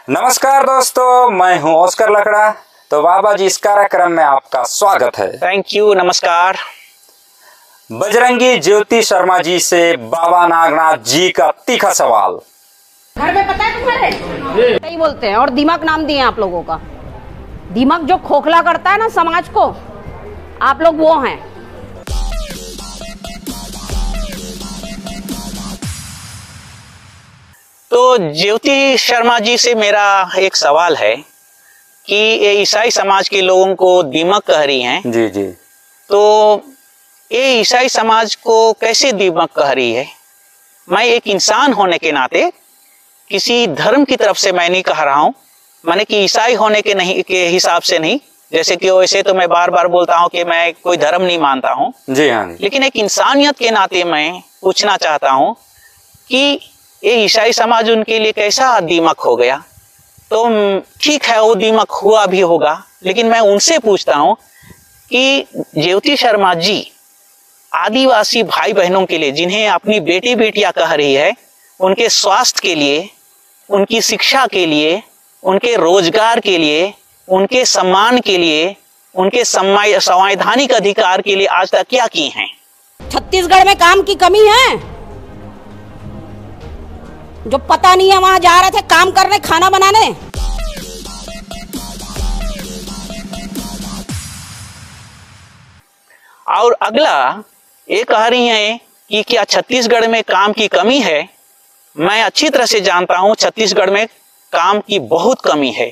नमस्कार दोस्तों, मैं हूं ऑस्कर लकड़ा। तो बाबा जी, इस कार्यक्रम में आपका स्वागत है। थैंक यू, नमस्कार। बजरंगी ज्योति शर्मा जी से बाबा नागनाथ जी का तीखा सवाल। घर में पता है तुम्हारे सही बोलते हैं और दिमाग नाम दिए आप लोगों का। दिमाग जो खोखला करता है ना समाज को, आप लोग वो हैं। तो ज्योति शर्मा जी से मेरा एक सवाल है कि ये ईसाई समाज के लोगों को दीमक कह रही हैं। जी जी। तो ये ईसाई समाज को कैसे दीमक कह रही है? मैं एक इंसान होने के नाते किसी धर्म की तरफ से मैं नहीं कह रहा हूँ, माने कि ईसाई होने के नहीं के हिसाब से नहीं। जैसे कि वैसे तो मैं बार बार बोलता हूँ कि मैं कोई धर्म नहीं मानता हूँ। जी हाँ जी। लेकिन एक इंसानियत के नाते मैं पूछना चाहता हूँ कि ये ईसाई समाज उनके लिए कैसा दीमक हो गया। तो ठीक है, वो दीमक हुआ भी होगा, लेकिन मैं उनसे पूछता हूँ कि ज्योति शर्मा जी आदिवासी भाई बहनों के लिए, जिन्हें अपनी बेटी बेटियां कह रही है, उनके स्वास्थ्य के लिए, उनकी शिक्षा के लिए, उनके रोजगार के लिए, उनके सम्मान के लिए, उनके संवैधानिक अधिकार के लिए आज तक क्या किए हैं? छत्तीसगढ़ में काम की कमी है। जो पता नहीं है वहां जा रहे थे काम करने, खाना बनाने। और अगला ये कह रही हैं कि क्या छत्तीसगढ़ में काम की कमी है? मैं अच्छी तरह से जानता हूं छत्तीसगढ़ में काम की बहुत कमी है।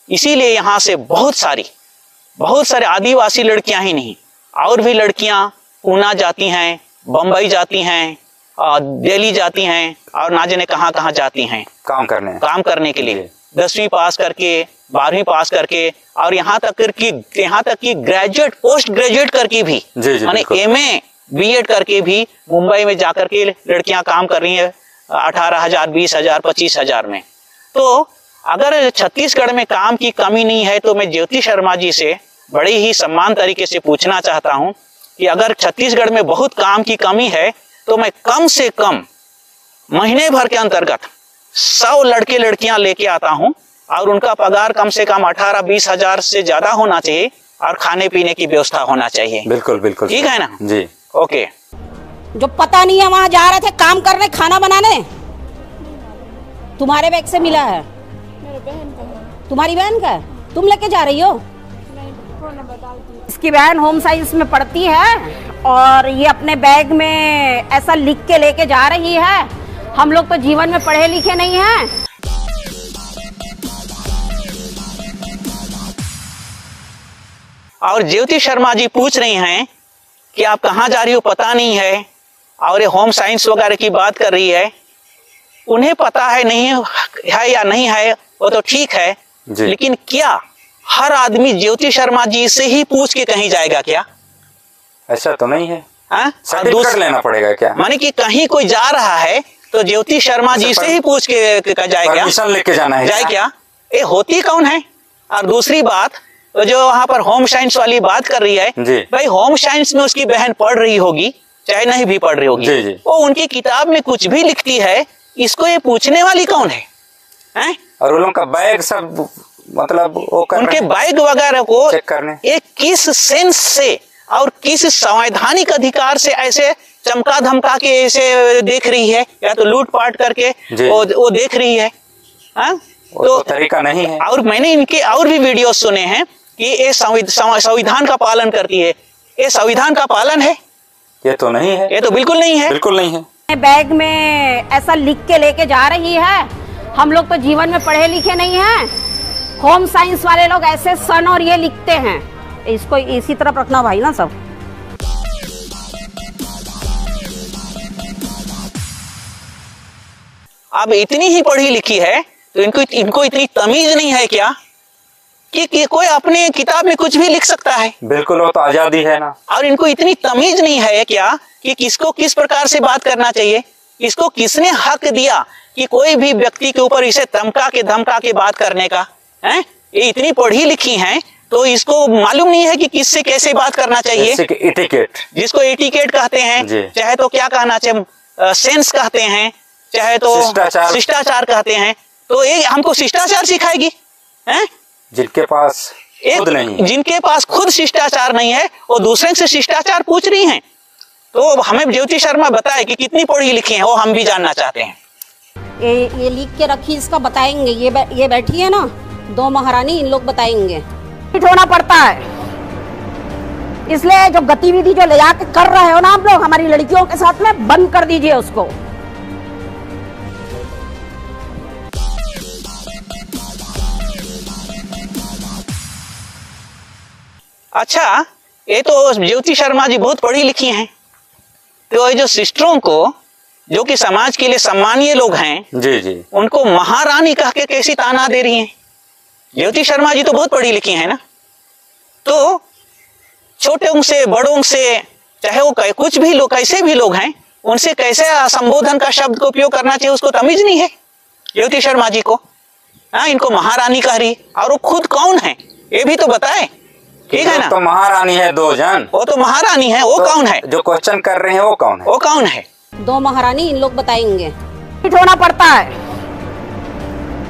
इसीलिए यहाँ से बहुत सारे आदिवासी लड़कियां ही नहीं, और भी लड़कियां पूना जाती हैं, बम्बई जाती हैं, दिल्ली जाती हैं, और ना जाने कहाँ जाती हैं काम करने के लिए। 10वीं पास करके, 12वीं पास करके, और यहाँ तक कि ग्रेजुएट, पोस्ट ग्रेजुएट करके भी, माने MA BEd करके भी मुंबई में जाकर के लड़कियां काम कर रही हैं 18,000, 20,000, 25,000 में। तो अगर छत्तीसगढ़ में काम की कमी नहीं है, तो मैं ज्योति शर्मा जी से बड़े ही सम्मान तरीके से पूछना चाहता हूं कि अगर छत्तीसगढ़ में बहुत काम की कमी है, तो मैं कम से कम महीने भर के अंतर्गत 100 लड़के लड़कियां लेके आता हूं, और उनका पगार कम से कम 18-20 हजार से ज्यादा होना चाहिए, और खाने पीने की व्यवस्था होना चाहिए। बिल्कुल बिल्कुल, ठीक है ना जी। ओके। जो पता नहीं है वहां जा रहे थे काम करने, खाना बनाने। तुम्हारे बैग से मिला है? मेरे बहन का है। तुम्हारी बहन का है? तुम लेके जा रही हो? इसकी बहन होम साइंस में पढ़ती है और ये अपने बैग में ऐसा लिख के लेके जा रही है। हम लोग तो जीवन में पढ़े लिखे नहीं हैं। और ज्योति शर्मा जी पूछ रही हैं कि आप कहाँ जा रही हो, पता नहीं है, और ये होम साइंस वगैरह की बात कर रही है। उन्हें पता है नहीं है या नहीं है, वो तो ठीक है, लेकिन क्या हर आदमी ज्योति शर्मा जी से ही पूछ के कहीं जाएगा क्या? ऐसा तो नहीं है। सर्टिफिकेट लेना पड़ेगा क्या? माने कि कहीं कोई जा रहा है तो ज्योति शर्मा जी से ही पूछ के जाए क्या? परमिशन लेके जाना है जाए क्या? ये होती कौन है? और दूसरी बात, जो वहाँ पर होम साइंस वाली बात कर रही है, भाई होम साइंस में उसकी बहन पढ़ रही होगी, चाहे नहीं भी पढ़ रही होगी, वो उनकी किताब में कुछ भी लिखती है, इसको ये पूछने वाली कौन है? और उनका बैग सब, मतलब उनके बैग वगैरह को चेक करने, एक किस सेंस से और किस संवैधानिक अधिकार से ऐसे चमका धमका के ऐसे देख रही है, या तो लूट पाट करके वो देख रही है। तो तरीका नहीं है। और मैंने इनके और भी वीडियो सुने हैं कि ये संविधान का पालन करती है। ये संविधान का पालन है? ये तो नहीं है। ये तो बिल्कुल नहीं है, बिल्कुल नहीं है। बैग में ऐसा लिख के लेके जा रही है। हम लोग तो जीवन में पढ़े लिखे नहीं हैं। होम साइंस वाले लोग ऐसे सन और ये लिखते हैं। इसको इसी तरफ रखना भाई ना सब। अब इतनी ही पढ़ी लिखी है तो इनको इतनी तमीज नहीं है क्या कि कोई अपने किताब में कुछ भी लिख सकता है? बिल्कुल, वो तो आजादी है ना। और इनको इतनी तमीज नहीं है क्या कि किसको किस प्रकार से बात करना चाहिए? इसको किसने हक दिया कि कोई भी व्यक्ति के ऊपर इसे धमका के बात करने का? ये इतनी पढ़ी लिखी हैं तो इसको मालूम नहीं है कि किससे कैसे बात करना चाहिए। एटिकेट, जिसको एटिकेट कहते हैं, चाहे तो क्या कहना चाहिए, सेंस कहते हैं, चाहे तो शिष्टाचार कहते हैं। तो ये हमको शिष्टाचार सिखाएगी हैं? जिनके पास खुद नहीं है। जिनके पास खुद शिष्टाचार नहीं है वो दूसरे से शिष्टाचार पूछ रही हैं। तो हमें ज्योति शर्मा बताए कि कितनी पढ़ी लिखी हैं, वो हम भी जानना चाहते हैं। ये लिख के रखी, इसका बताएंगे। ये बैठी है ना 2 महारानी, इन लोग बताएंगे। फिट होना पड़ता है, इसलिए जो गतिविधि जो ले जाके कर रहे हो ना आप लोग हमारी लड़कियों के साथ में, बंद कर दीजिए उसको। अच्छा, ये तो ज्योति शर्मा जी बहुत पढ़ी लिखी हैं, तो ये जो सिस्टरों को जो कि समाज के लिए सम्मानीय लोग हैं, जी जी, उनको महारानी कह के कैसी ताना दे रही हैं? ज्योति शर्मा जी तो बहुत पढ़ी लिखी हैं ना, तो छोटे से बड़ों से, चाहे वो कुछ भी लोग, कैसे भी लोग हैं, उनसे कैसे संबोधन का शब्द का उपयोग करना चाहिए उसको तमीज नहीं है ज्योति शर्मा जी को। हाँ, इनको महारानी कह रही, और वो खुद कौन है ये भी तो बताए। ठीक है ना, तो महारानी है 2 जन, वो तो महारानी है, वो कौन है? जो क्वेश्चन कर रहे हैं वो कौन है? वो कौन है? 2 महारानी, इन लोग बताएंगे। फिट होना पड़ता है,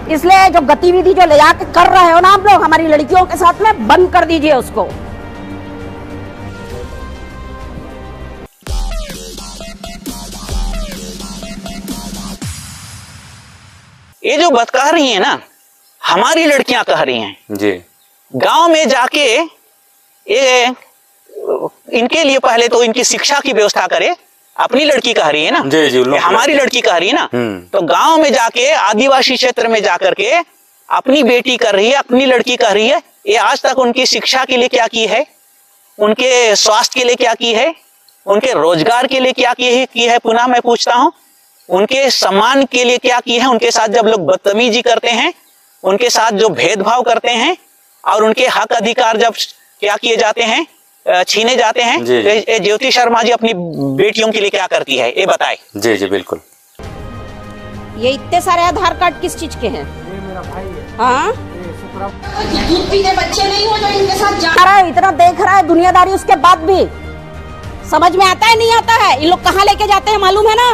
इसलिए जो गतिविधि जो ले जाके कर रहे हो ना आप लोग हमारी लड़कियों के साथ में, बंद कर दीजिए उसको। ये जो बात कह रही है ना, हमारी लड़कियां कह रही हैं जी, गांव में जाके ये इनके लिए पहले तो इनकी शिक्षा की व्यवस्था करे। अपनी लड़की कह रही है ना, जी जी, हमारी लड़की कह रही है ना, तो गांव में जाके आदिवासी क्षेत्र में जाकर के अपनी बेटी कर रही है, अपनी लड़की कह रही है। ये आज तक उनकी शिक्षा के लिए क्या की है, उनके स्वास्थ्य के लिए क्या की है, उनके रोजगार के लिए क्या की है? पुनः मैं पूछता हूँ, उनके सम्मान के लिए क्या की है? उनके साथ जब लोग बदतमीजी करते हैं, उनके साथ जो भेदभाव करते हैं और उनके हक अधिकार जब क्या किए जाते हैं, छीने जाते हैं, तो ज्योति शर्मा जी अपनी बेटियों के लिए क्या करती है ये बताए। जी जी बिल्कुल। ये इतने सारे आधार कार्ड किस चीज के हैं? ये मेरा भाई है। हाँ, दूध पीने बच्चे नहीं हो जो इनके साथ जा रहा है, इतना देख रहा है दुनियादारी, उसके बाद भी समझ में आता है नहीं आता है? ये लोग कहाँ लेके जाते हैं मालूम है ना?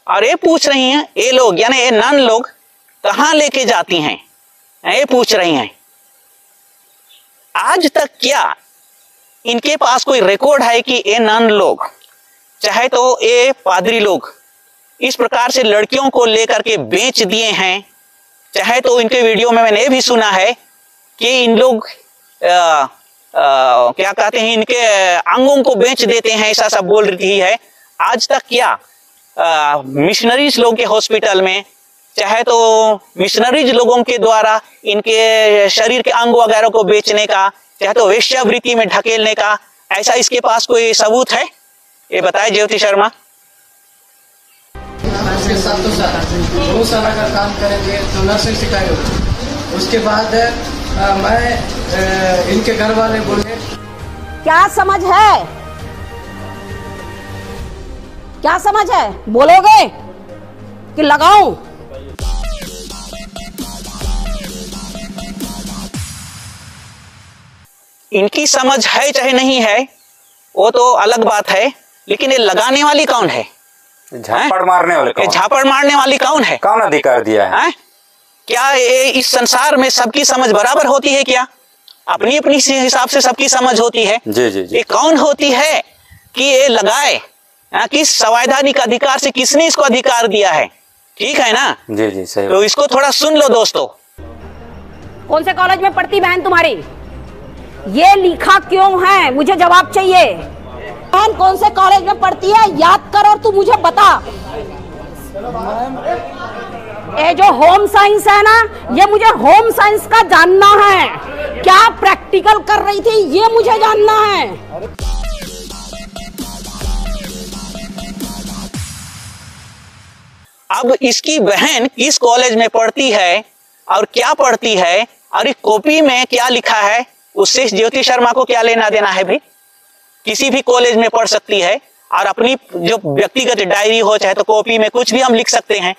और ये पूछ रही हैं ये लोग, यानी ये नन लोग कहाँ लेके जाती हैं, ये पूछ रही हैं। आज तक क्या इनके पास कोई रिकॉर्ड है कि ये नन लोग, चाहे तो ये पादरी लोग, इस प्रकार से लड़कियों को लेकर के बेच दिए हैं? चाहे तो इनके वीडियो में मैंने ये भी सुना है कि इन लोग क्या कहते हैं, इनके अंगों को बेच देते हैं, ऐसा सब बोल रही है। आज तक क्या मिशनरीज लोगों के हॉस्पिटल में, चाहे तो मिशनरीज लोगों के द्वारा इनके शरीर के अंग वगैरह को बेचने का, चाहे तो वेश्यावृत्ति में ढकेलने का, ऐसा इसके पास कोई सबूत है? ये बताए ज्योति शर्मा। इसके साथ तो बहुत सारा का काम करेंगे तो नर्सिंग सिखाएंगे। उसके बाद मैं इनके घर वाले बोले, क्या समझ है, क्या समझ है, बोलोगे कि लगाऊं? इनकी समझ है चाहे नहीं है वो तो अलग बात है, लेकिन ये लगाने वाली कौन है? झापड़ मारने वाले कौन? झापड़ मारने वाली कौन है? कौन अधिकार दिया है? क्या ये इस संसार में सबकी समझ बराबर होती है क्या? अपनी अपनी हिसाब से सबकी समझ होती है। जी जी जी। ये कौन होती है कि ये लगाए? किस संवैधानिक अधिकार से किसने इसको अधिकार दिया है? ठीक है ना? जी जी सही। तो इसको थोड़ा सुन लो दोस्तों। कौन से कॉलेज में पढ़ती बहन तुम्हारी? ये लिखा क्यों है, मुझे जवाब चाहिए। बहन कौन से कॉलेज में पढ़ती है, याद कर और तू मुझे बता। ये जो होम साइंस है ना, ये मुझे होम साइंस का जानना है। क्या प्रैक्टिकल कर रही थी ये मुझे जानना है। अब इसकी बहन किस कॉलेज में पढ़ती है और क्या पढ़ती है और इस कॉपी में क्या लिखा है, उससे ज्योति शर्मा को क्या लेना देना है भाई? किसी भी कॉलेज में पढ़ सकती है और अपनी जो व्यक्तिगत डायरी हो, चाहे तो कॉपी में कुछ भी हम लिख सकते हैं,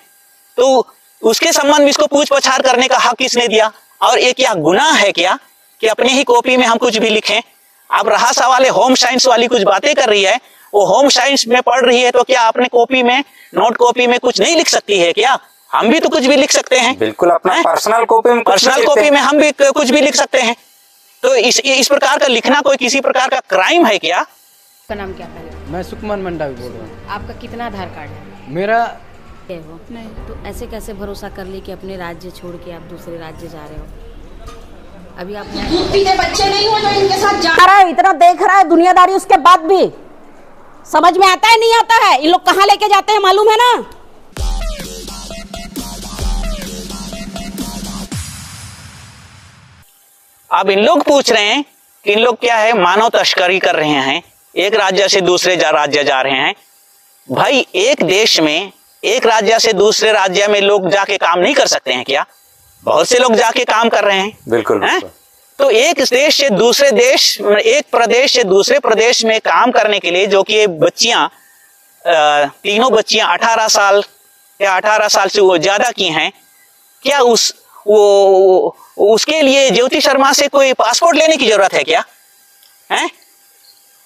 तो उसके संबंध में इसको पूछ पछाड़ करने का हक किसने दिया? और ये क्या गुनाह है क्या कि अपने ही कॉपी में हम कुछ भी लिखें? अब रहा सवाल है होम साइंस वाली कुछ बातें कर रही है, वो होम साइंस में पढ़ रही है तो क्या अपने कॉपी में, नोट कॉपी में कुछ नहीं लिख सकती है क्या? हम भी तो कुछ भी लिख सकते हैं। बिल्कुल, अपना पर्सनल कॉपी में हम भी कुछ भी लिख सकते हैं। तो इस प्रकार का लिखना कोई किसी प्रकार का क्राइम है क्या? आपका नाम क्या है? मैं सुकमान मंडावी बोल रहा हूँ। आपका कितना आधार कार्ड है? मेरा है वो नहीं, तो ऐसे कैसे भरोसा कर ले कि अपने राज्य छोड़ के आप दूसरे राज्य जा रहे हो? अभी आप दूध पीते बच्चे नहीं हो जो इनके साथ जा रहा है, इतना देख रहा है दुनियादारी, उसके बाद भी समझ में आता है नहीं आता है? इन लोग कहाँ लेके जाते हैं मालूम है ना? अब इन लोग पूछ रहे हैं कि इन लोग क्या है, मानव तस्करी कर रहे हैं, एक राज्य से दूसरे राज्य जा रहे हैं। भाई एक देश में, एक राज्य से दूसरे राज्य में लोग जाके काम नहीं कर सकते हैं क्या? बहुत से लोग जाके काम कर रहे हैं। बिल्कुल, है? तो एक देश से दूसरे देश, एक प्रदेश से दूसरे प्रदेश में काम करने के लिए, जो कि बच्चियां, तीनों बच्चियां 18 साल या 18 साल से वो ज्यादा की हैं, क्या उसके लिए ज्योति शर्मा से कोई पासपोर्ट लेने की जरूरत है क्या? है?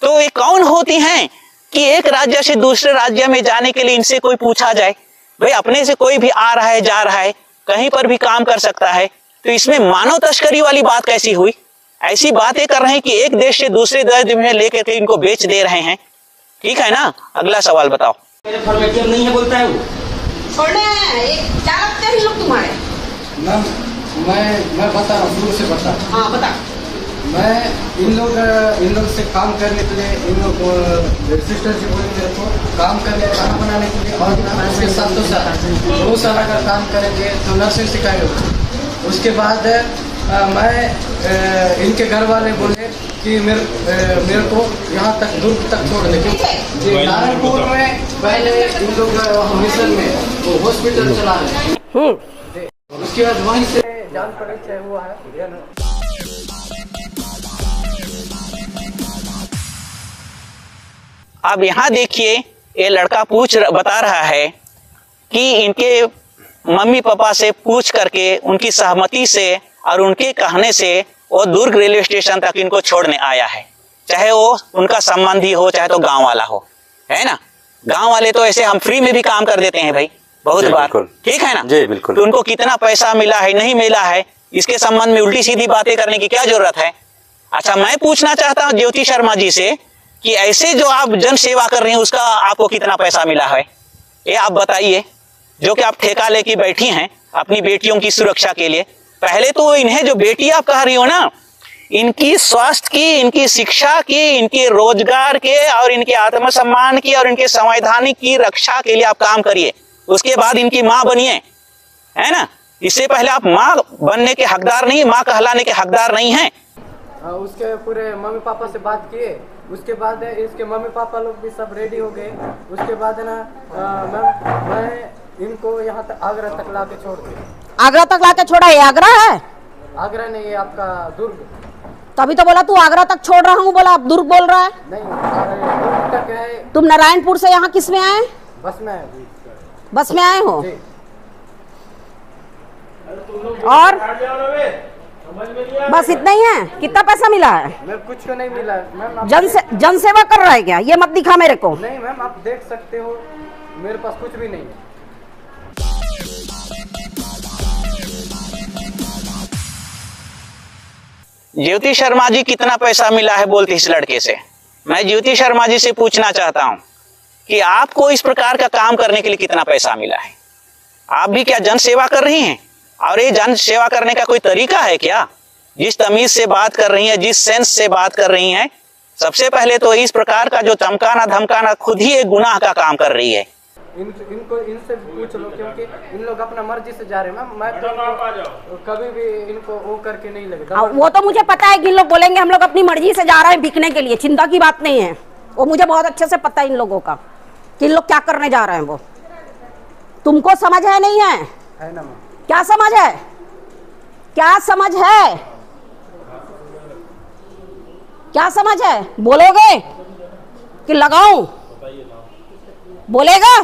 तो ये कौन होती हैं कि एक राज्य से दूसरे राज्य में जाने के लिए इनसे कोई पूछा जाए? भाई अपने से कोई भी आ रहा है, जा रहा है, कहीं पर भी काम कर सकता है, तो इसमें मानव तस्करी वाली बात कैसी हुई? ऐसी बातें कर रहे हैं कि एक देश से दूसरे देश में लेकर के इनको बेच दे रहे हैं। ठीक है ना? अगला सवाल बताओ। मेरे फॉर्मेटिव नहीं है बोलता है वो। छोड़ने एक क्या लगते हैं लोग तुम्हारे? मैम मैं बता रहा हूँ, शुरू से बता। हाँ बता। मैं इन लोग से काम करने के लिए, इन लोग सिस्टर से बोले मेरे को काम करने, खाना बनाने के लिए, और उसके साथ तो 2 साल अगर काम करेंगे तो नर्सिंग सिखाएंगे। उसके बाद मैं इनके घर वाले बोले कि मेरे को यहाँ तक दुर्ग तक छोड़ दे, क्योंकि नारायणपुर में पहले इन लोग मिशन में वो हॉस्पिटल चला रहे। उसके बाद वहीं से जान परिचय हुआ है। अब यहाँ देखिए, ये लड़का बता रहा है कि इनके मम्मी पापा से पूछ करके, उनकी सहमति से और उनके कहने से वो दुर्ग रेलवे स्टेशन तक इनको छोड़ने आया है। चाहे वो उनका संबंधी हो, चाहे तो गांव वाला हो, है ना? गांव वाले तो ऐसे हम फ्री में भी काम कर देते हैं भाई, बहुत बार। ठीक है ना? जी बिल्कुल। तो उनको कितना पैसा मिला है, नहीं मिला है, इसके संबंध में उल्टी सीधी बातें करने की क्या जरूरत है? अच्छा, मैं पूछना चाहता हूँ ज्योति शर्मा जी से कि ऐसे जो आप जन सेवा कर रही हैं, उसका आपको कितना पैसा मिला है, ये आप बताइए। जो कि आप ठेका लेके बैठी हैं अपनी बेटियों की सुरक्षा के लिए। पहले तो इन्हें, जो बेटी आप कह रही हो ना, इनकी स्वास्थ्य की, इनकी शिक्षा की, इनके रोजगार के और इनके आत्मसम्मान की और इनके संवैधानिक की रक्षा के लिए आप काम करिए। उसके बाद इनकी माँ बनिए, है ना? इससे पहले आप माँ बनने के हकदार नहीं, माँ कहलाने के हकदार नहीं हैं। उसके पूरे मम्मी पापा से बात किए, उसके बाद इसके मम्मी पापा लोग भी सब रेडी हो गए। उसके बाद ना मैं इनको यहाँ तक आगरा तक ला के छोड़ दिया। आगरा तक ला के छोड़ा? ये आगरा है? आगरा नहीं, आपका दुर्ग। तभी तो बोला तू आगरा तक छोड़ रहा हूँ, बोला अब दुर्ग बोल रहा है। नहीं, दुर्ग तक है। तुम नारायणपुर से यहाँ किस में आए? बस में। बस में आए हो? और बस इतना ही है? कितना पैसा मिला है? मैम कुछ को नहीं मिला मैम। जन सेवा कर रहा है क्या? ये मत दिखा मेरे को। नहीं मैम, आप देख सकते हो मेरे पास कुछ भी नहीं है। ज्योति शर्मा जी कितना पैसा मिला है बोलते इस लड़के से। मैं ज्योति शर्मा जी से पूछना चाहता हूं कि आपको इस प्रकार का काम करने के लिए कितना पैसा मिला है? आप भी क्या जन सेवा कर रही हैं? और ये जन सेवा करने का कोई तरीका है क्या? जिस तमीज से बात कर रही हैं, जिस सेंस से बात कर रही हैं, सबसे पहले तो इस प्रकार का जो चमकाना धमकाना खुद ही एक गुनाह का काम कर रही है। इनको इनसे पूछ लो, क्योंकि इन लोग अपना मर्जी से जा रहे हैं। मैं कभी भी इनको वो करके नहीं लगे। वो तो मुझे पता है कि इन लोग बोलेंगे हम लोग अपनी मर्जी से जा रहे हैं बिकने के लिए, चिंता की बात नहीं है। वो मुझे बहुत अच्छे से पता है इन लोगों का कि इन लोग क्या करने जा रहे हैं। वो तुमको समझ है नहीं है? है ना? क्या समझ है? क्या समझ है? क्या समझ है? बोलोगे कि लगाऊं? बोलेगा?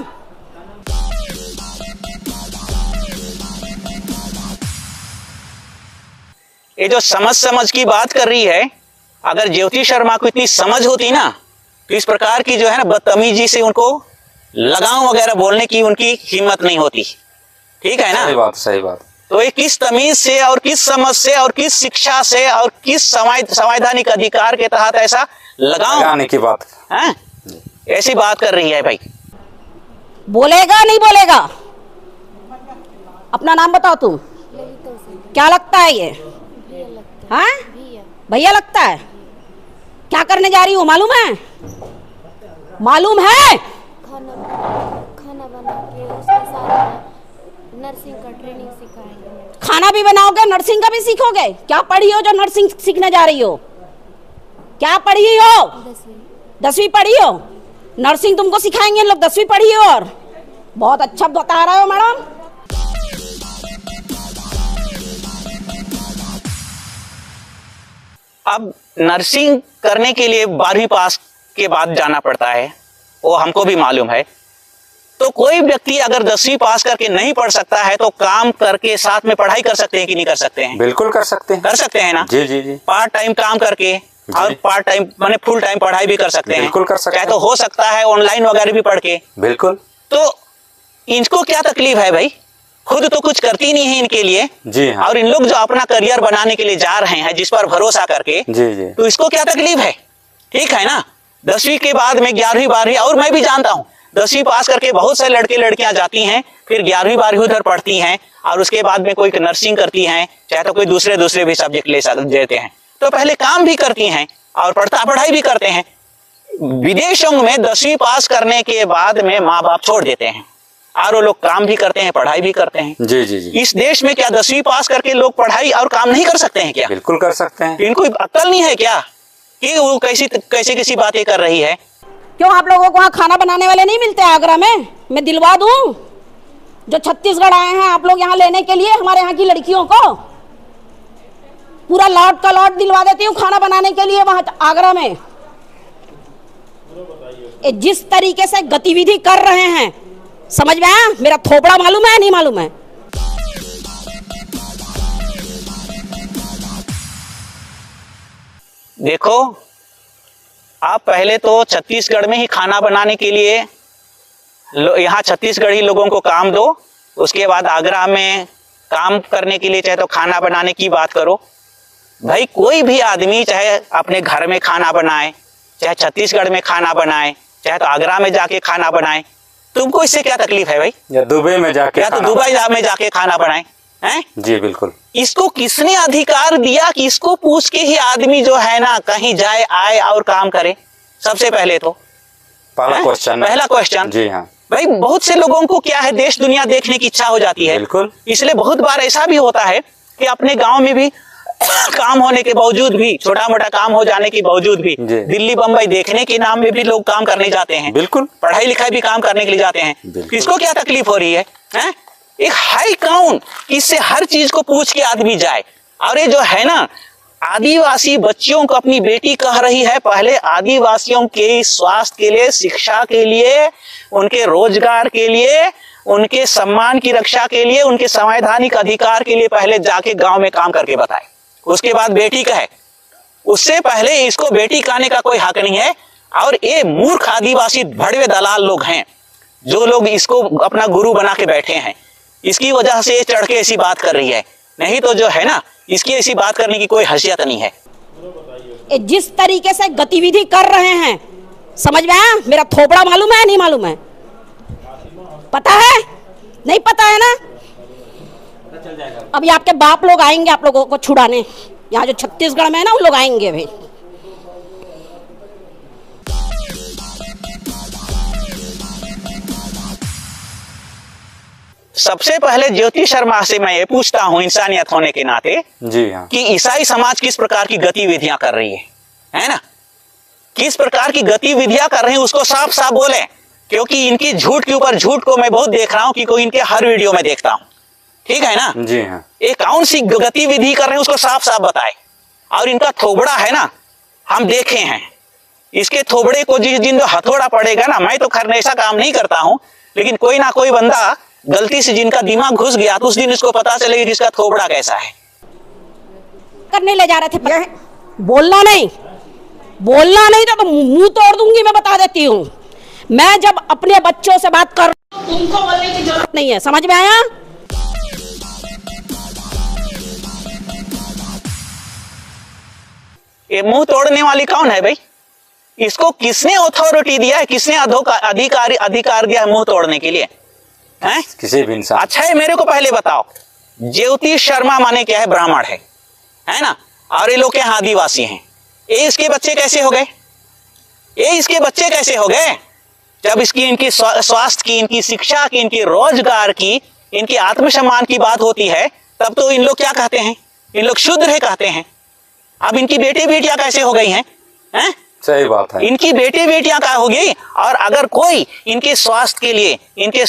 ये जो समझ की बात कर रही है, अगर ज्योति शर्मा को इतनी समझ होती ना, तो इस प्रकार की जो है ना बदतमीजी से उनको लगाम वगैरह बोलने की उनकी हिम्मत नहीं होती। ठीक है ना? सही बात, सही बात। तो ये किस तमीज से और किस समझ से और किस शिक्षा से और किस संवैधानिक अधिकार के तहत ऐसा लगाने की बात है? ऐसी बात कर रही है भाई। बोलेगा नहीं बोलेगा? अपना नाम बताओ तुम। क्या लगता है ये? हाँ, भैया लगता है। क्या करने जा रही हो मालूम है? मालूम है? खाना बना के उसके साथ नर्सिंग का ट्रेनिंग सिखाएंगे। खाना भी बनाओगे, नर्सिंग का भी सीखोगे? क्या पढ़ी हो जो नर्सिंग सीखने जा रही हो? क्या पढ़ी हो? 10वीं पढ़ी हो? नर्सिंग तुमको सिखाएंगे लोग, 10वीं पढ़ी हो। और बहुत अच्छा बता रहे हो मैडम। अब नर्सिंग करने के लिए 12वीं पास के बाद जाना पड़ता है, वो हमको भी मालूम है। तो कोई व्यक्ति अगर 10वीं पास करके नहीं पढ़ सकता है तो काम करके साथ में पढ़ाई कर सकते हैं कि नहीं कर सकते हैं? बिल्कुल कर सकते हैं। कर सकते हैं ना? जी जी जी। पार्ट टाइम काम करके और पार्ट टाइम माने फुल टाइम पढ़ाई भी कर सकते हैं। बिल्कुल कर सकते हैं। तो हो सकता है ऑनलाइन वगैरह भी पढ़ के। बिल्कुल। तो इनको क्या तकलीफ है भाई? खुद तो कुछ करती नहीं है इनके लिए। जी हाँ। और इन लोग जो अपना करियर बनाने के लिए जा रहे हैं जिस पर भरोसा करके, जी जी, तो इसको क्या तकलीफ है? ठीक है ना? 10वीं के बाद में 11वीं 12वीं, और मैं भी जानता हूँ 10वीं पास करके बहुत से लड़के लड़कियां जाती हैं, फिर 11वीं 12वीं उधर पढ़ती हैं और उसके बाद में कोई नर्सिंग करती हैं, चाहे तो कोई दूसरे भी सब्जेक्ट लेते हैं। तो पहले काम भी करती हैं और पढ़ाई भी करते हैं। विदेशों में 10वीं पास करने के बाद में माँ बाप छोड़ देते हैं और वो लोग काम भी करते हैं, पढ़ाई भी करते हैं। जी जी जी। इस देश में क्या 10वीं पास करके लोग पढ़ाई और काम नहीं कर सकते हैं क्या? बिल्कुल कर सकते हैं। इनको अक्ल नहीं है क्या कि वो कैसी बातें कर रही है? क्यों आप लोगों को वहाँ खाना बनाने वाले नहीं मिलते आगरा में? मैं दिलवा दूं। जो छत्तीसगढ़ आए हैं आप लोग यहाँ लेने के लिए, हमारे यहाँ की लड़कियों को पूरा लॉट का लॉट दिलवा देती हूँ खाना बनाने के लिए वहाँ आगरा में। जिस तरीके से गतिविधि कर रहे हैं, समझ में आया? मेरा थोपड़ा मालूम है नहीं मालूम है? देखो, आप पहले तो छत्तीसगढ़ में ही खाना बनाने के लिए यहाँ छत्तीसगढ़ी लोगों को काम दो, उसके बाद आगरा में काम करने के लिए चाहे तो खाना बनाने की बात करो। भाई कोई भी आदमी चाहे अपने घर में खाना बनाए, चाहे छत्तीसगढ़ में खाना बनाए, चाहे तो आगरा में जाके खाना बनाए, तुमको इससे क्या तकलीफ है भाई? या दुबई में जाके, या तो दुबई में जाके खाना बनाए हैं? जी बिल्कुल। इसको किसने अधिकार दिया कि इसको पूछ के ही आदमी जो है ना कहीं जाए आए और काम करे? सबसे पहले तो पहला क्वेश्चन। जी हाँ भाई, बहुत से लोगों को क्या है, देश दुनिया देखने की इच्छा हो जाती है। बिल्कुल। इसलिए बहुत बार ऐसा भी होता है कि अपने गांव में भी काम होने के बावजूद भी, छोटा मोटा काम हो जाने के बावजूद भी दिल्ली बंबई देखने के नाम में भी लोग काम करने जाते हैं। बिल्कुल। पढ़ाई लिखाई भी काम करने के लिए जाते हैं। किसको क्या तकलीफ हो रही है? एक हाई काउंट, इससे हर चीज को पूछ के आदमी जाए। और ये जो है ना, आदिवासी बच्चियों को अपनी बेटी कह रही है, पहले आदिवासियों के स्वास्थ्य के लिए, शिक्षा के लिए, उनके रोजगार के लिए, उनके सम्मान की रक्षा के लिए, उनके संवैधानिक अधिकार के लिए पहले जाके गांव में काम करके बताए, उसके बाद बेटी कहे। उससे पहले इसको बेटी कहने का कोई हक नहीं है। और ये मूर्ख आदिवासी भड़वे दलाल लोग हैं जो लोग इसको अपना गुरु बना के बैठे हैं। इसकी वजह से ये चढ़ के ऐसी बात कर रही है, नहीं तो जो है ना, इसकी ऐसी बात करने की कोई हैसियत नहीं है। जिस तरीके से गतिविधि कर रहे हैं, समझ में आया? मेरा थोपड़ा मालूम है नहीं मालूम है? पता है? नहीं पता है ना? अभी आपके बाप लोग आएंगे आप लोगों को छुड़ाने, यहाँ जो छत्तीसगढ़ में है ना, उन लोग आएंगे भाई। सबसे पहले ज्योति शर्मा से मैं ये पूछता हूं इंसानियत होने के नाते, जी हाँ, कि ईसाई समाज किस प्रकार की गतिविधियां कर रही है ना? किस प्रकार की गतिविधियां कर रहे हैं उसको साफ साफ बोले, क्योंकि इनकी झूठ के ऊपर झूठ को मैं बहुत देख रहा हूं कि कोई इनके हर वीडियो में देखता हूं। ठीक है ना? जी हाँ। ये कौन सी गतिविधि कर रहे हैं उसको साफ साफ बताए। और इनका थोबड़ा है ना, हम देखे हैं, इसके थोबड़े को जिस दिन हथौड़ा पड़ेगा ना, मैं तो खैर ऐसा काम नहीं करता हूं, लेकिन कोई ना कोई बंदा गलती से जिनका दिमाग घुस गया तो उस दिन इसको पता चलेगा कि इसका थोबड़ा कैसा है। करने ले जा रहे थे, बोलना नहीं, बोलना नहीं था तो मुंह तोड़ दूंगी, मैं बता देती हूँ। मैं जब अपने बच्चों से बात कर, तुमको बोलने की जरूरत नहीं है, समझ में आया? ये मुंह तोड़ने वाली कौन है भाई? इसको किसने अथॉरिटी दिया है, किसने अधिकार दिया है मुंह तोड़ने के लिए? हैं? किसी भी इंसान। अच्छा है, मेरे को पहले बताओ, ज्योति शर्मा माने क्या है? ब्राह्मण है ना? और ये लोग यहाँ आदिवासी हैं। ये इसके बच्चे कैसे हो गए? ये इसके बच्चे कैसे हो गए? जब इसकी इनकी स्वास्थ्य की, इनकी शिक्षा की, इनकी रोजगार की, इनकी आत्मसम्मान की बात होती है, तब तो इन लोग क्या कहते हैं? इन लोग शूद्र है कहते हैं। अब इनकी बेटे बेटियां कैसे हो गई हैं? हैं? सही बात है। इनकी बेटे बेटियां क्या हो गई? और अगर कोई इनके स्वास्थ्य के लिए, इनके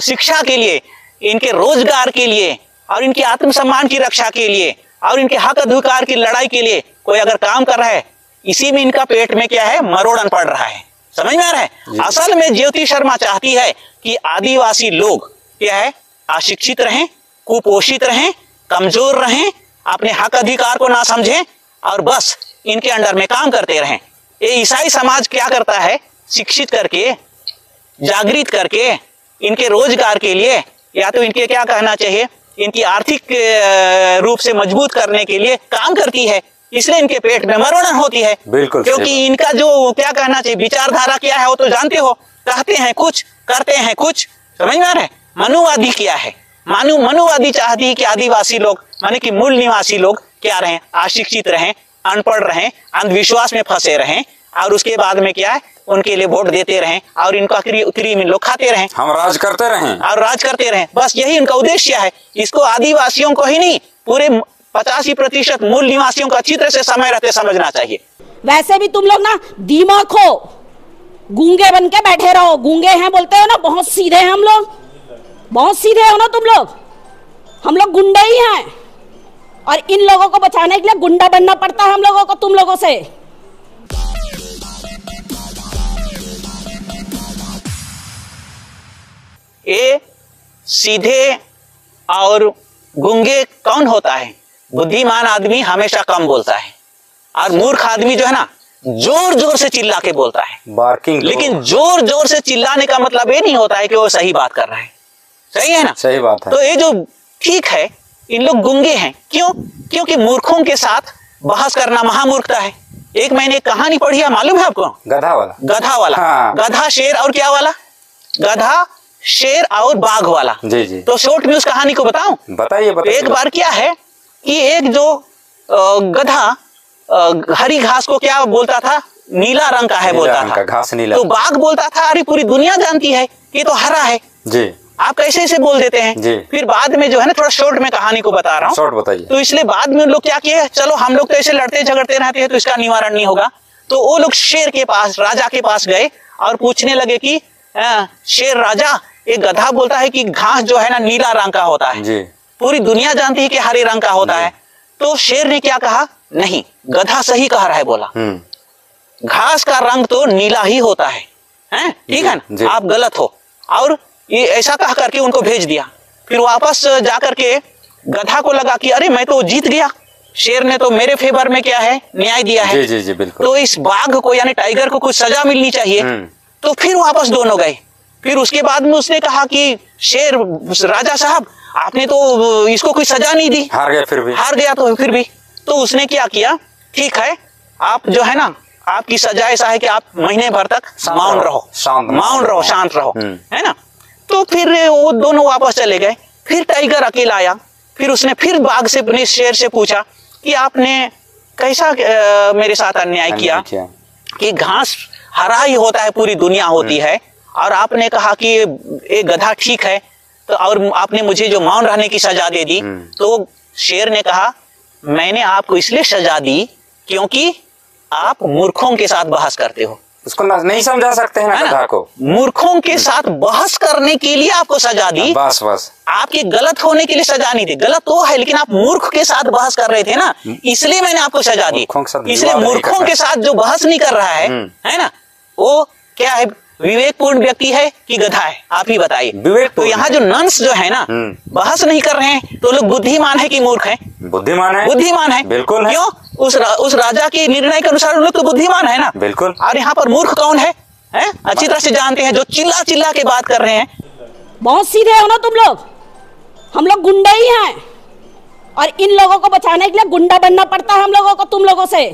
शिक्षा के लिए, इनके रोजगार के लिए और इनके आत्मसम्मान की रक्षा के लिए और इनके हक अधिकार की लड़ाई के लिए कोई अगर काम कर रहा है, इसी में इनका पेट में क्या है? मरोड़न पड़ रहा है। समझ में आ रहा है? असल में ज्योति शर्मा चाहती है कि आदिवासी लोग क्या है? अशिक्षित रहें, कुपोषित रहें, कमजोर रहें, अपने हक अधिकार को ना समझें और बस इनके अंडर में काम करते रहें। ये ईसाई समाज क्या करता है? शिक्षित करके, जागृत करके, इनके रोजगार के लिए, या तो इनके क्या कहना चाहिए, इनकी आर्थिक रूप से मजबूत करने के लिए काम करती है। इसलिए इनके पेट में मरोड़न होती है। बिल्कुल, क्योंकि इनका जो क्या कहना चाहिए, विचारधारा क्या है वो तो जानते हो, कहते हैं कुछ, करते हैं कुछ। समझ में आ रहा है? मनुवादी क्या है? मनुवादी चाहती है कि आदिवासी लोग माने कि मूल निवासी लोग क्या रहें? अशिक्षित रहें, अनपढ़ रहें, अंधविश्वास में फंसे रहें और उसके बाद में क्या है? उनके लिए वोट देते रहें और इनका क्रीम इन लोग खाते रहें, हम राज करते रहें और राज करते रहें। बस यही उनका उद्देश्य है। इसको आदिवासियों को ही नहीं, पूरे 85% मूल निवासियों को अच्छी तरह से समय रहते समझना चाहिए। वैसे भी तुम लोग ना दिमाग हो, गूंगे बन के बैठे रहो। गूंगे हैं बोलते हो ना, बहुत सीधे हैं हम लोग, बहुत सीधे हो ना तुम लोग। हम लोग गुंडे ही हैं और इन लोगों को बचाने के लिए गुंडा बनना पड़ता है हम लोगों को, तुम लोगों से। ये सीधे और गूंगे कौन होता है? बुद्धिमान आदमी हमेशा कम बोलता है और मूर्ख आदमी जो है ना, जोर जोर से चिल्ला के बोलता है। बार्किंग। लेकिन जोर जोर से चिल्लाने का मतलब ये नहीं होता है कि वो सही बात कर रहा है। सही है ना? सही बात है। तो ये जो ठीक है, इन लोग गूंगे हैं। क्यों? क्योंकि मूर्खों के साथ बहस करना महामूर्खता है। एक मैंने एक कहानी पढ़ी है, मालूम है आपको? गधा वाला। गधा वाला। हाँ। गधा शेर और क्या वाला? गधा शेर और बाघ वाला। जी जी। तो शॉर्ट में उस कहानी को बताऊं? बताइए बताइए। एक बार क्या है कि एक जो गधा हरी घास को क्या बोलता था? नीला रंग का है बोलता था। घास नीला। तो बाघ बोलता था अरे पूरी दुनिया जानती है ये तो हरा है। जी। आप कैसे इसे बोल देते हैं? जी। फिर बाद में जो है ना, थोड़ा शॉर्ट में कहानी को बता रहा हूँ। शॉर्ट बताइए। तो इसलिए बाद में लोग क्या किए, चलो हम लोग तो ऐसे लड़ते झगड़ते रहते हैं तो इसका निवारण नहीं होगा। तो वो लोग शेर के पास, राजा के पास गए और पूछने लगे कि शेर राजा, एक गधा बोलता है कि घास जो है ना नीला रंग का होता है। जी। पूरी दुनिया जानती है कि हरे रंग का होता है। तो शेर ने क्या कहा? नहीं, गधा सही कह रहा है। बोला घास का रंग तो नीला ही होता है, हैं? ठीक है ना? आप गलत हो। और ये ऐसा कह करके उनको भेज दिया। फिर वापस जाकर के गधा को लगा कि अरे मैं तो जीत गया, शेर ने तो मेरे फेवर में क्या है, न्याय दिया है। जी जी जी बिल्कुल। तो इस बाघ को यानी टाइगर को कुछ सजा मिलनी चाहिए। तो फिर वापस दोनों गए। फिर उसके बाद में उसने कहा कि शेर राजा साहब आपने तो इसको कोई सजा नहीं दी। हार गया फिर भी। हार गया तो फिर भी। तो उसने क्या किया, ठीक है आप जो है ना, आपकी सजा ऐसा है कि आप महीने भर तक मौन रहो, मौन रहो, शांत रहो, है ना? तो फिर वो दोनों वापस चले गए। फिर टाइगर अकेला आया। फिर उसने फिर बाघ से, अपने शेर से पूछा कि आपने कैसा मेरे साथ अन्याय किया कि घास हरा ही होता है, पूरी दुनिया होती है, और आपने कहा कि एक गधा ठीक है, तो और आपने मुझे जो मौन रहने की सजा दे दी। तो शेर ने कहा मैंने आपको इसलिए सजा दी क्योंकि आप मूर्खों के साथ बहस करते हो। उसको नहीं समझा सकते हैं ना गधा को। मूर्खों के साथ बहस करने के लिए आपको सजा दी। बस बस। आपके गलत होने के लिए सजा नहीं दी। गलत तो है लेकिन आप मूर्ख के साथ बहस कर रहे थे ना, इसलिए मैंने आपको सजा दी। इसलिए मूर्खों के साथ जो बहस नहीं कर रहा है ना, वो क्या है, विवेकपूर्ण व्यक्ति है कि गधा है? आप ही बताइए। तो यहाँ जो नंस जो है ना, बहस नहीं कर रहे हैं तो लोग बुद्धिमान है कि मूर्ख है? बुद्धिमान है, बुद्धिमान है, बिल्कुल है। क्यों? उस राजा के निर्णय के अनुसार उन लोग तो बुद्धिमान है ना, बिल्कुल। और यहाँ पर मूर्ख कौन है? अच्छी तरह से जानते हैं, जो चिल्ला चिल्ला के बात कर रहे हैं। बहुत सीधे हो ना तुम लोग, हम लोग गुंडे ही हैं, और इन लोगों को बचाने के लिए गुंडा बनना पड़ता है हम लोगों को, तुम लोगों से।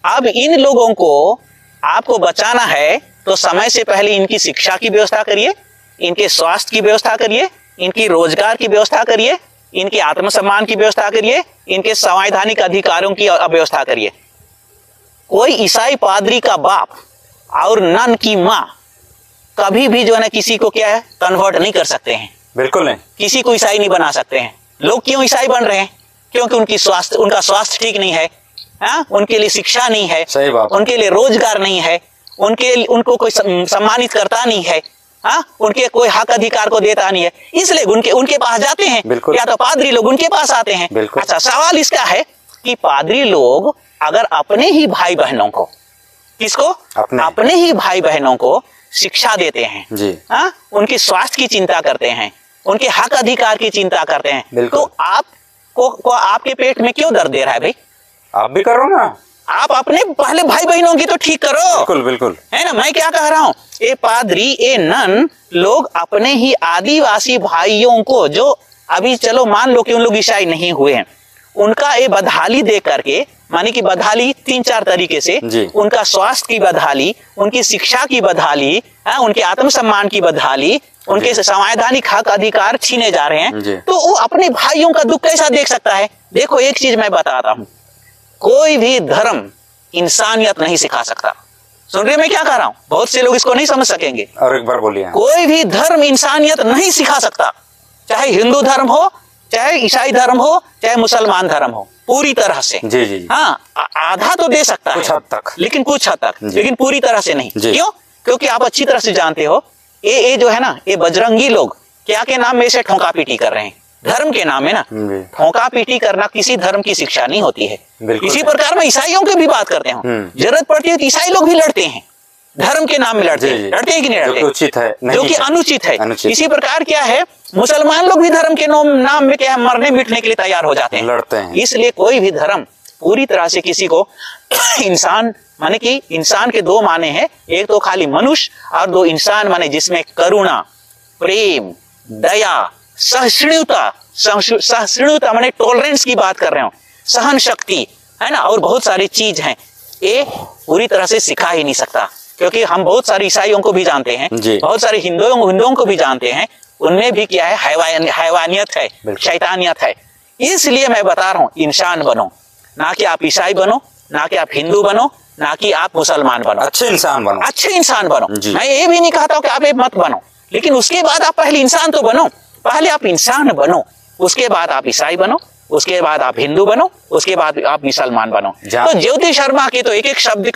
अब इन लोगों को आपको बचाना है तो समय से पहले इनकी शिक्षा की व्यवस्था करिए, इनके स्वास्थ्य की व्यवस्था करिए, इनकी रोजगार की व्यवस्था करिए, इनके आत्मसम्मान की व्यवस्था करिए, इनके संवैधानिक अधिकारों की व्यवस्था करिए। कोई ईसाई पादरी का बाप और नन की माँ कभी भी जो है ना किसी को क्या है कन्वर्ट नहीं कर सकते हैं, बिल्कुल नहीं, किसी को ईसाई नहीं बना सकते हैं। लोग क्यों ईसाई बन रहे हैं? क्योंकि उनका स्वास्थ्य ठीक नहीं है, उनके लिए शिक्षा नहीं है, सही बात, उनके लिए रोजगार नहीं है, उनको कोई सम्मानित करता नहीं है, उनके कोई हक अधिकार को देता नहीं है, इसलिए उनके पास जाते हैं, या तो पादरी लोग उनके पास आते हैं। अच्छा, सवाल इसका है कि पादरी लोग अगर अपने ही भाई बहनों को, किसको? अपने ही भाई बहनों को शिक्षा देते हैं जी, उनके स्वास्थ्य की चिंता करते हैं, उनके हक अधिकार की चिंता करते हैं, तो आपको आपके पेट में क्यों दर्द दे रहा है भाई? आप भी करो ना, आप अपने पहले भाई बहनों की तो ठीक करो। बिल्कुल बिल्कुल, है ना। मैं क्या कह रहा हूँ, ये पादरी ये नन लोग अपने ही आदिवासी भाइयों को, जो अभी चलो मान लो कि उन लोग ईसाई नहीं हुए हैं, उनका ये बदहाली देख करके, माने कि बदहाली 3-4 तरीके से, उनका स्वास्थ्य की बदहाली, उनकी शिक्षा की बदहाली, उनके आत्मसम्मान की बदहाली, उनके संवैधानिक हक अधिकार छीने जा रहे हैं, तो वो अपने भाइयों का दुख कैसा देख सकता है? देखो एक चीज मैं बताता हूँ, कोई भी धर्म इंसानियत नहीं सिखा सकता। सुन रहे मैं क्या कह रहा हूँ? बहुत से लोग इसको नहीं समझ सकेंगे। और एक बार बोलिए। कोई भी धर्म इंसानियत नहीं सिखा सकता, चाहे हिंदू धर्म हो, चाहे ईसाई धर्म हो, चाहे मुसलमान धर्म हो, पूरी तरह से। जी जी। हाँ, आधा तो दे सकता है, कुछ हद तक, लेकिन कुछ हद तक, लेकिन पूरी तरह से नहीं। क्यों? क्योंकि आप अच्छी तरह से जानते हो, ये जो है ना, ये बजरंगी लोग क्या के नाम में से ठोका पीटी कर रहे हैं, धर्म के नाम में ना। ठोका पीटी करना किसी धर्म की शिक्षा नहीं होती है। इसी प्रकार में ईसाइयों की भी बात करते हैं, जरूरत पड़ती है तो ईसाई लोग भी लड़ते हैं, धर्म के नाम में लड़ते हैं कि नहीं लड़ते? उचित है, जो कि अनुचित है। इसी प्रकार क्या है, मुसलमान लोग भी धर्म के नाम में क्या है, मरने मिटने के लिए तैयार हो जाते हैं, लड़ते हैं। इसलिए कोई भी धर्म पूरी तरह से किसी को इंसान, माने कि इंसान के 2 माने हैं, एक तो खाली मनुष्य और 2 इंसान, माने जिसमें करुणा, प्रेम, दया, सहिष्णुता माने टॉलरेंस की बात कर रहे हो, सहन शक्ति, है ना, और बहुत सारी चीज हैं, ये पूरी तरह से सिखा ही नहीं सकता। क्योंकि हम बहुत सारे ईसाइयों को भी जानते हैं, बहुत सारे हिंदुओं को भी जानते हैं, उनमें भी क्या है, हैवानियत है, शैतानियत है। इसलिए मैं बता रहा हूँ, इंसान बनो, ना कि आप ईसाई बनो, ना कि आप हिंदू बनो, ना कि आप मुसलमान बनो, अच्छे इंसान बनो, अच्छे इंसान बनो। मैं ये भी नहीं कहता हूँ कि आप ये मत बनो, लेकिन उसके बाद आप पहले इंसान तो बनो, पहले आप इंसान बनो, उसके बाद आप ईसाई बनो, उसके बाद आप हिंदू बनो, उसके बाद आप मुसलमान बनो। तो ज्योति शर्मा के तो एक शब्द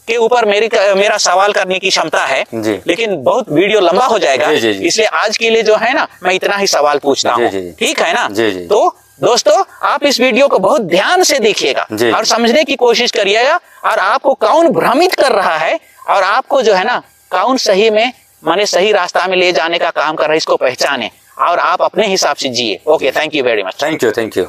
के ऊपर मेरा सवाल करने की क्षमता है, लेकिन बहुत वीडियो लंबा हो जाएगा, इसलिए आज के लिए जो है ना, मैं इतना ही सवाल पूछता हूँ, ठीक है ना? तो दोस्तों, आप इस वीडियो को बहुत ध्यान से देखिएगा और समझने की कोशिश करिएगा, और आपको कौन भ्रमित कर रहा है और आपको जो है ना कौन सही में, माने सही रास्ता में ले जाने का काम कर रहा है, इसको पहचाने और आप अपने हिसाब से जिए। Okay, thank you very much. Thank you.